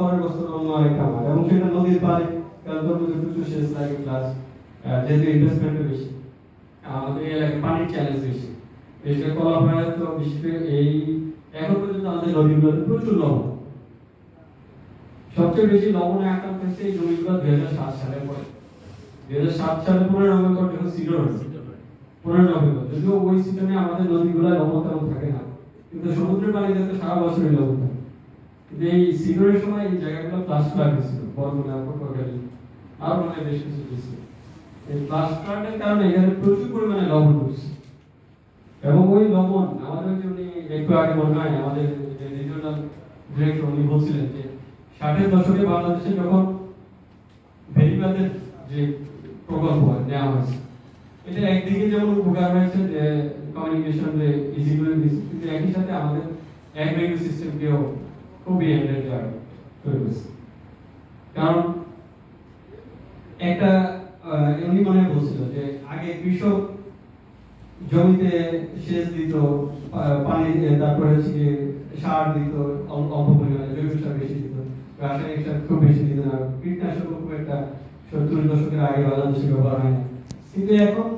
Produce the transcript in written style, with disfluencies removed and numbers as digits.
আমার বছর অন্য আরেকটা আমার এবং সেটা নদীর পাড়ে কারণ তরমুজের প্রচুর সেচ লাগে প্লাস যেহেতু ইনভেস্টমেন্টও বেশি আমাদের এলাকায় পানির চ্যালেঞ্জ বেশি বিশেষ করে কলাপাড়ায় তো বিশেষ করে এই এখন পর্যন্ত আমাদের নদীগুলোতে প্রচুর লবণ সবচেয়ে বেশি লবণে আক্রান্ত হচ্ছে এই জমিগুলো 2007 সালে পরে 2007 সালে 15 নভেম্বর যখন সিডর হয়েছে 15 নভেম্বর যদিও ওই সিজনে আমাদের নদীগুলো লবণ তেমন থাকে না কিন্তু সমুদ্রের পানিতে তো সারা বছরই লবণ থাকে এই সিডরের সময় এই জায়গাগুলো ফ্লাশ ফ্লাড হয়েছিল বরগুনা পটুয়াখালী আর মানে বেশ কিছু ছিল এই ফ্লাশ ফ্লাডের কারণে এখানে প্রচুর পরিমাণে লবণ পড়ছে এবং ওই লবণ আমাদের যে উনি একটু আগে মনে হয় আমাদের যে রিজিওনাল ডিরেক্টর উনি বলছিলেন যে 60-এর দশকে বাংলাদেশে যখন ভেরিবাদের যে প্রকল্প নেওয়া হয়েছে এটা একদিকে যেমন উপকার হয়েছে যে কমিউনিকেশন যে ইজি করে দিচ্ছে কিন্তু একই সাথে আমাদের অ্যাগ্রিকালচার সিস্টেমকেও খুবই এন্ডার করেছে কারণ একটা উনি মনে বলছিল যে আগে কৃষক জমিতে সেচ দিত পানি তারপরে হচ্ছে সার দিত অল্প পরিমাণে জৈব সার বেশি দিত রাসায়নিক সার খুব বেশি দিত না কীটনাশক খুব একটা 70-এর দশকের আগে বাংলাদেশে ব্যবহার হয় না কিন্তু এখন